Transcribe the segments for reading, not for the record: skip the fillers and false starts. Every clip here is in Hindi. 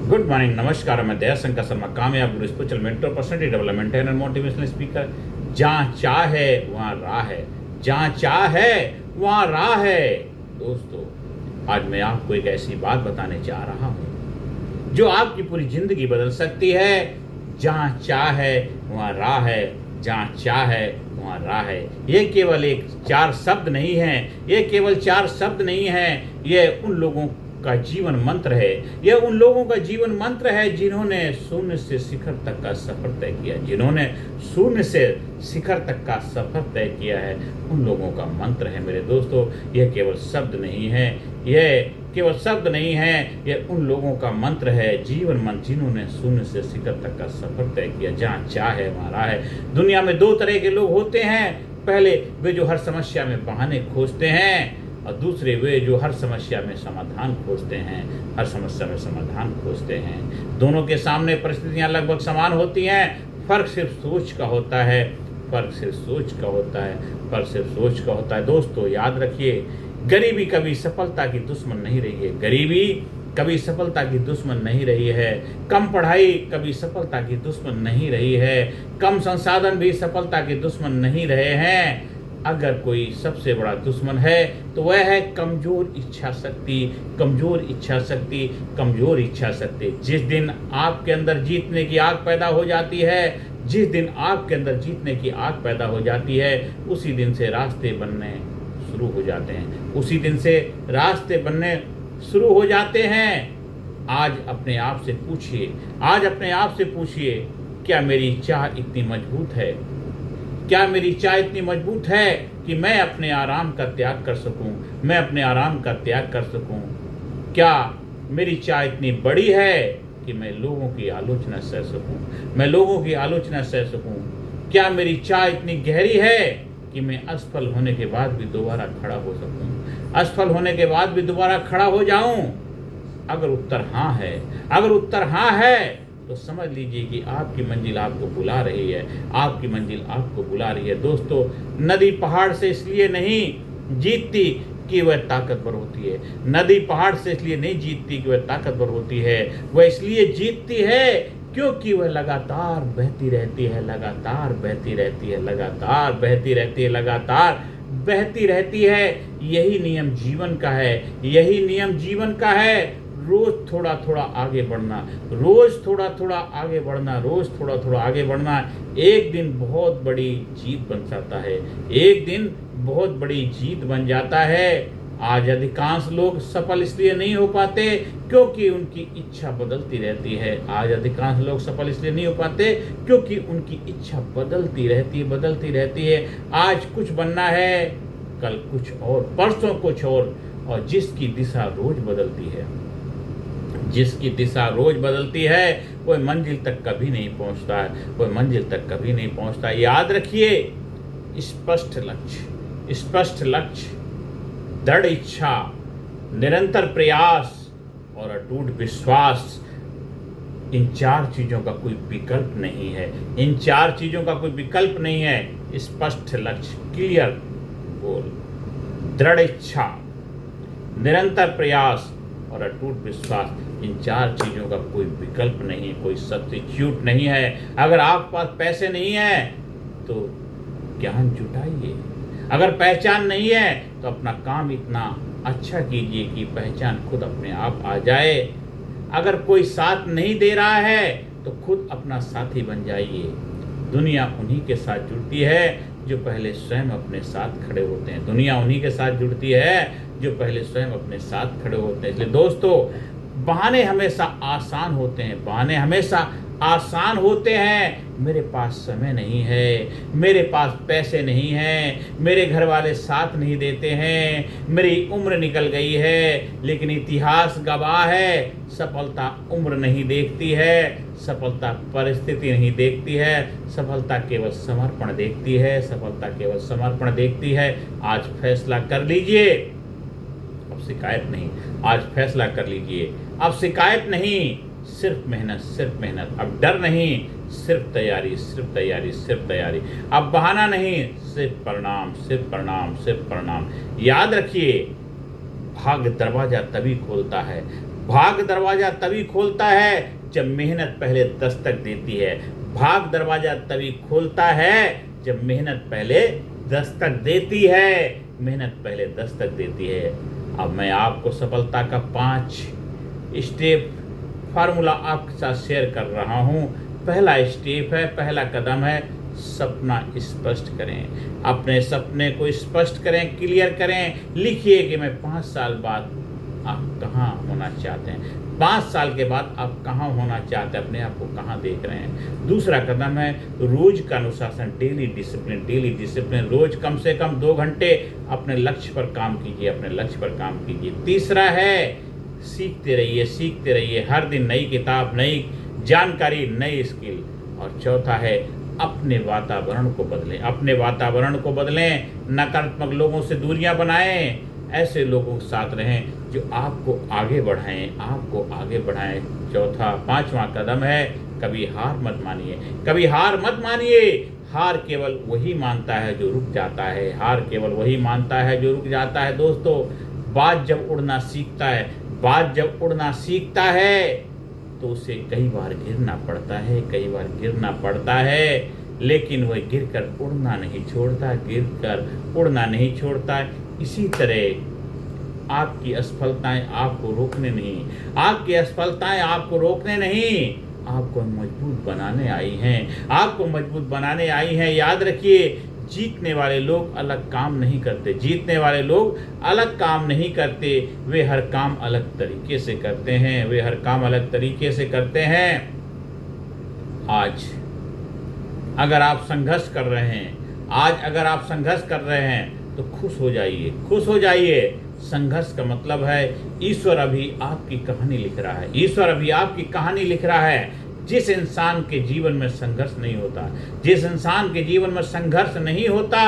गुड मॉर्निंग, नमस्कार। मैं दयाशंकर शर्मा, कामयाब गुरु spiritual mentor, personality development and motivational speaker. जहाँ चाह है वहाँ राह है, जहाँ चाह है वहाँ राह है। दोस्तों, आज मैं आपको एक ऐसी बात बताने जा रहा हूँ जो आपकी पूरी जिंदगी बदल सकती है। जहाँ चाह है वहाँ राह है, जहाँ चाह है वहाँ राह है। ये केवल एक चार शब्द नहीं है, ये केवल चार शब्द नहीं है, ये उन लोगों का जीवन मंत्र है। यह उन लोगों का जीवन मंत्र है जिन्होंने शून्य से शिखर तक का सफर तय किया, जिन्होंने शून्य से शिखर तक का सफर तय किया है। उन लोगों का मंत्र है मेरे दोस्तों। यह केवल शब्द नहीं है, यह केवल शब्द नहीं है, यह उन लोगों का मंत्र है, जीवन मंत्र, जिन्होंने शून्य से शिखर तक का सफर तय किया। जहाँ चाह है वहाँ राह है। दुनिया में दो तरह के लोग होते हैं। पहले वे जो हर समस्या में बहाने खोजते हैं, और दूसरे वे जो हर समस्या में समाधान खोजते हैं, हर समस्या में समाधान खोजते हैं। दोनों के सामने परिस्थितियां लगभग समान होती हैं। फर्क सिर्फ सोच का होता है, फर्क सिर्फ सोच का होता है, फर्क सिर्फ सोच का होता है। दोस्तों, याद रखिए, गरीबी कभी सफलता की दुश्मन नहीं रही है। गरीबी कभी सफलता की दुश्मन नहीं रही है। कम पढ़ाई कभी सफलता की दुश्मन नहीं रही है। कम संसाधन भी सफलता के दुश्मन नहीं रहे हैं। अगर कोई सबसे बड़ा दुश्मन है तो वह है कमजोर इच्छा शक्ति, कमजोर इच्छा शक्ति, कमजोर इच्छा शक्ति। जिस दिन आपके अंदर जीतने की आग पैदा हो जाती है, जिस दिन आपके अंदर जीतने की आग पैदा हो जाती है, उसी दिन से रास्ते बनने शुरू हो जाते हैं, उसी दिन से रास्ते बनने शुरू हो जाते हैं। आज अपने आप से पूछिए, आज अपने आप से पूछिए, क्या मेरी चाह इतनी मजबूत है? क्या मेरी चाह इतनी मजबूत है कि मैं अपने आराम का त्याग कर सकूं, मैं अपने आराम का त्याग कर सकूं? क्या मेरी चाह इतनी बड़ी है कि मैं लोगों की आलोचना सह सकूं, मैं लोगों की आलोचना सह सकूं? क्या मेरी चाह इतनी गहरी है कि मैं असफल होने के बाद भी दोबारा खड़ा हो सकूं, असफल होने के बाद भी दोबारा खड़ा हो जाऊं? अगर उत्तर हाँ है, अगर उत्तर हाँ है, तो समझ लीजिए कि आपकी मंजिल आपको बुला रही है, आपकी मंजिल आपको बुला रही है। दोस्तों, नदी पहाड़ से इसलिए नहीं जीतती कि वह ताकतवर होती है। नदी पहाड़ से इसलिए नहीं जीतती कि वह ताकतवर होती है, वह इसलिए जीतती है क्योंकि वह लगातार बहती रहती है, लगातार बहती रहती है, लगातार बहती रहती है, लगातार बहती रहती है। यही नियम जीवन का है, यही नियम जीवन का है। रोज थोड़ा थोड़ा आगे बढ़ना, रोज थोड़ा थोड़ा आगे बढ़ना, रोज थोड़ा थोड़ा आगे बढ़ना एक दिन बहुत बड़ी जीत बन जाता है, एक दिन बहुत बड़ी जीत बन जाता है। आज अधिकांश लोग सफल इसलिए नहीं हो पाते क्योंकि उनकी इच्छा बदलती रहती है। आज अधिकांश लोग सफल इसलिए नहीं हो पाते क्योंकि उनकी इच्छा बदलती रहती है, बदलती रहती है। आज कुछ बनना है, कल कुछ और, परसों कुछ और जिसकी दिशा रोज बदलती है, जिसकी दिशा रोज बदलती है, वह मंजिल तक कभी नहीं पहुंचता है, वह मंजिल तक कभी नहीं पहुंचता। याद रखिए, स्पष्ट लक्ष्य, स्पष्ट लक्ष्य, दृढ़ इच्छा, निरंतर प्रयास और अटूट विश्वास, इन चार चीजों का कोई विकल्प नहीं है, इन चार चीजों का कोई विकल्प नहीं है। स्पष्ट लक्ष्य, क्लियर गोल, दृढ़ इच्छा, निरंतर प्रयास और अटूट विश्वास, इन चार चीज़ों का कोई विकल्प नहीं है, कोई सब्स्टिट्यूट नहीं है। अगर आपके पास पैसे नहीं है तो ज्ञान जुटाइए, अगर पहचान नहीं है तो अपना काम इतना अच्छा कीजिए कि पहचान खुद अपने आप आ जाए। अगर कोई साथ नहीं दे रहा है तो खुद अपना साथी बन जाइए। दुनिया उन्हीं के साथ जुड़ती है जो पहले स्वयं अपने साथ खड़े होते हैं, दुनिया उन्हीं के साथ जुड़ती है जो पहले स्वयं अपने साथ खड़े होते हैं। इसलिए दोस्तों, बहाने हमेशा आसान होते हैं, बहाने हमेशा आसान होते हैं। मेरे पास समय नहीं है, मेरे पास पैसे नहीं हैं, मेरे घर वाले साथ नहीं देते हैं, मेरी उम्र निकल गई है। लेकिन इतिहास गवाह है, सफलता उम्र नहीं देखती है, सफलता परिस्थिति नहीं देखती है, सफलता केवल समर्पण देखती है, सफलता केवल समर्पण देखती है। आज फैसला कर लीजिए, अब शिकायत नहीं, आज फैसला कर लीजिए। अब शिकायत नहीं, सिर्फ मेहनत, सिर्फ मेहनत। अब डर नहीं, सिर्फ तैयारी, सिर्फ तैयारी, सिर्फ तैयारी। अब बहाना नहीं, सिर्फ परिणाम, सिर्फ परिणाम, सिर्फ परिणाम। याद रखिए, भाग्य दरवाजा तभी खोलता है, भाग दरवाजा तभी खोलता है जब मेहनत पहले दस्तक देती है। भाग दरवाजा तभी खोलता है जब मेहनत पहले दस्तक देती है। मेहनत पहले दस्तक देती है। अब मैं आपको सफलता का 5 स्टेप फार्मूला आपके साथ शेयर कर रहा हूँ। पहला स्टेप है, पहला कदम है, सपना स्पष्ट करें। अपने सपने को स्पष्ट करें, क्लियर करें। लिखिए कि मैं 5 साल बाद आप कहाँ होना चाहते हैं। 5 साल के बाद आप कहाँ होना चाहते हैं, अपने आप को कहाँ देख रहे हैं। दूसरा कदम है रोज का अनुशासन, डेली डिसिप्लिन। डेली डिसिप्लिन, रोज कम से कम 2 घंटे अपने लक्ष्य पर काम कीजिए, अपने लक्ष्य पर काम कीजिए। तीसरा है सीखते रहिए, सीखते रहिए। हर दिन नई किताब, नई जानकारी, नई स्किल। और चौथा है अपने वातावरण को बदलें, अपने वातावरण को बदलें। नकारात्मक लोगों से दूरियां बनाएं, ऐसे लोगों के साथ रहें जो आपको आगे बढ़ाएं, आपको आगे बढ़ाएं। चौथा, 5वां कदम है कभी हार मत मानिए, कभी हार मत मानिए। हार केवल वही मानता है जो रुक जाता है, हार केवल वही मानता है जो रुक जाता है। दोस्तों, बाज जब उड़ना सीखता है, बाज जब उड़ना सीखता है तो उसे कई बार गिरना पड़ता है, कई बार गिरना पड़ता है, लेकिन वह गिरकर उड़ना नहीं छोड़ता, गिरकर उड़ना नहीं छोड़ता। इसी तरह आपकी असफलताएं आपको रोकने नहीं, आपकी असफलताएं आपको रोकने नहीं, आपको मजबूत बनाने आई हैं, आपको मजबूत बनाने आई हैं। याद रखिए, जीतने वाले लोग अलग काम नहीं करते, जीतने वाले लोग अलग काम नहीं करते, वे हर काम अलग तरीके से करते हैं, वे हर काम अलग तरीके से करते हैं। आज अगर आप संघर्ष कर रहे हैं, आज अगर आप संघर्ष कर रहे हैं तो खुश हो जाइए, खुश हो जाइए। संघर्ष का मतलब है ईश्वर अभी आपकी कहानी लिख रहा है, ईश्वर अभी आपकी कहानी लिख रहा है। जिस इंसान के जीवन में संघर्ष नहीं होता, जिस इंसान के जीवन में संघर्ष नहीं होता,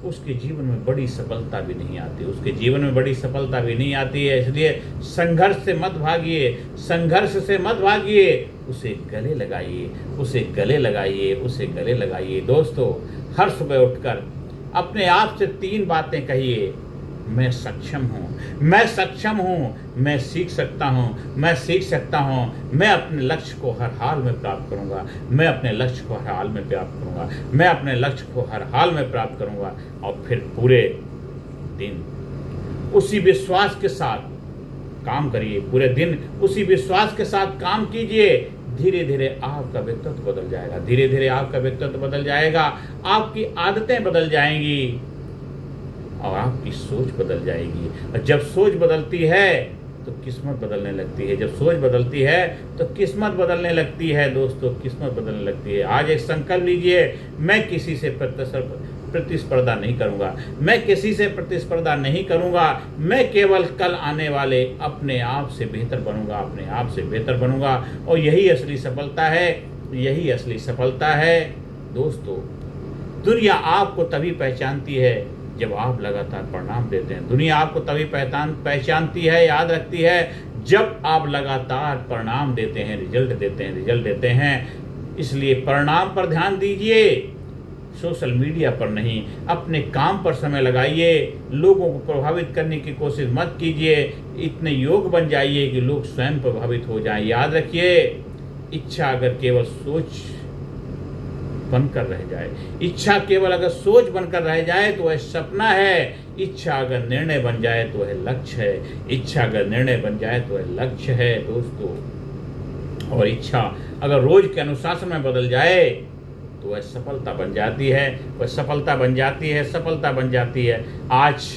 उसके जीवन में बड़ी सफलता भी नहीं आती, उसके जीवन में बड़ी सफलता भी नहीं आती है। इसलिए संघर्ष से मत भागिए, संघर्ष से मत भागिए, उसे गले लगाइए, उसे गले लगाइए, उसे गले लगाइए। दोस्तों, हर सुबह उठकर अपने आप से 3 बातें कहिए। मैं सक्षम हूँ, मैं सक्षम हूँ, मैं सीख सकता हूँ, मैं सीख सकता हूँ, मैं अपने लक्ष्य को हर हाल में प्राप्त करूँगा, मैं अपने लक्ष्य को हर हाल में प्राप्त करूँगा, मैं अपने लक्ष्य को हर हाल में प्राप्त करूँगा। और फिर पूरे दिन उसी विश्वास के साथ काम करिए, पूरे दिन उसी विश्वास के साथ काम कीजिए। धीरे धीरे आपका व्यक्तित्व बदल जाएगा, धीरे धीरे आपका व्यक्तित्व बदल जाएगा, आपकी आदतें बदल जाएंगी और आपकी सोच बदल जाएगी। और जब सोच बदलती है तो किस्मत बदलने लगती है, जब सोच बदलती है तो किस्मत बदलने लगती है। दोस्तों, किस्मत बदलने लगती है। आज एक संकल्प लीजिए, मैं किसी से प्रतिस्पर्धा नहीं करूंगा, मैं किसी से प्रतिस्पर्धा नहीं करूंगा, मैं केवल कल आने वाले अपने आप से बेहतर बनूंगा, अपने आप से बेहतर बनूंगा। और यही असली सफलता है, यही असली सफलता है। दोस्तों, दुनिया आपको तभी पहचानती है जब आप लगातार परिणाम देते हैं। दुनिया आपको तभी पहचानती है, याद रखती है, जब आप लगातार परिणाम देते हैं, रिजल्ट देते हैं, रिजल्ट देते हैं। इसलिए परिणाम पर ध्यान दीजिए, सोशल मीडिया पर नहीं, अपने काम पर समय लगाइए। लोगों को प्रभावित करने की कोशिश मत कीजिए। इतने योग बन जाइए कि लोग स्वयं प्रभावित हो जाएं। याद रखिए, इच्छा अगर केवल सोच बनकर रह जाए, इच्छा केवल अगर सोच बनकर रह जाए तो वह सपना है। इच्छा अगर निर्णय बन जाए तो वह लक्ष्य है, इच्छा अगर निर्णय बन जाए तो वह लक्ष्य है। दोस्तों, और इच्छा अगर रोज के अनुशासन में बदल जाए तो वह सफलता बन जाती है, वह सफलता बन जाती है, सफलता बन जाती है। आज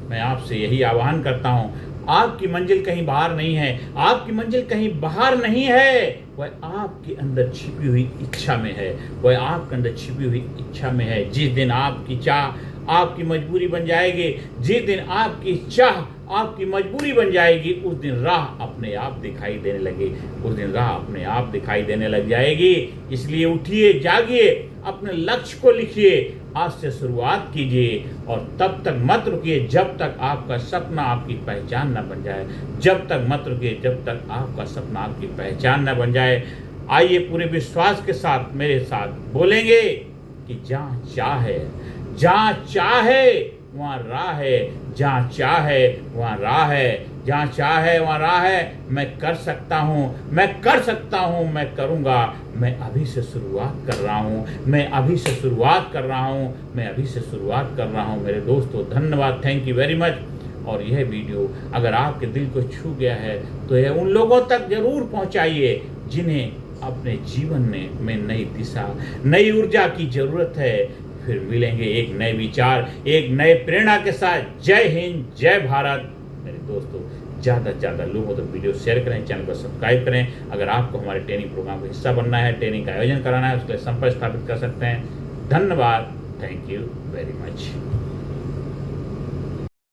मैं आपसे यही आह्वान करता हूँ, आपकी मंजिल कहीं बाहर नहीं है, आपकी मंजिल कहीं बाहर नहीं है, वह आपके अंदर छिपी हुई इच्छा में है, वह आपके अंदर छिपी हुई इच्छा में है। जिस दिन आपकी चाह आपकी मजबूरी बन जाएगी, जिस दिन आपकी चाह आपकी मजबूरी बन जाएगी, उस दिन राह अपने आप दिखाई देने लगे, उस दिन राह अपने आप दिखाई देने लग जाएगी। इसलिए उठिए, जागिए, अपने लक्ष्य को लिखिए, आज से शुरुआत कीजिए और तब तक मत रुकिए जब तक आपका सपना आपकी पहचान न बन जाए, जब तक मत रुकिए जब तक आपका सपना आपकी पहचान न बन जाए। आइए पूरे विश्वास के साथ मेरे साथ बोलेंगे कि जहाँ चाह है, जहाँ चाह है वहाँ राह है, जहाँ चाह है वहाँ राह है। जहाँ चाह है वहाँ राह है, मैं कर सकता हूँ, मैं कर सकता हूँ, मैं करूँगा, मैं अभी से शुरुआत कर रहा हूँ, मैं अभी से शुरुआत कर रहा हूँ, मैं अभी से शुरुआत कर रहा हूँ। मेरे दोस्तों धन्यवाद, थैंक यू वेरी मच। और यह वीडियो अगर आपके दिल को छू गया है तो यह उन लोगों तक जरूर पहुँचाइए जिन्हें अपने जीवन में नई दिशा, नई ऊर्जा की ज़रूरत है। फिर मिलेंगे एक नए विचार, एक नए प्रेरणा के साथ। जय हिंद, जय भारत। मेरे दोस्तों ज़्यादा से ज़्यादा लोगों तक वीडियो शेयर करें, चैनल को सब्सक्राइब करें। अगर आपको हमारे ट्रेनिंग प्रोग्राम का हिस्सा बनना है, ट्रेनिंग का आयोजन कराना है, उसके लिए संपर्क स्थापित कर सकते हैं। धन्यवाद, थैंक यू वेरी मच।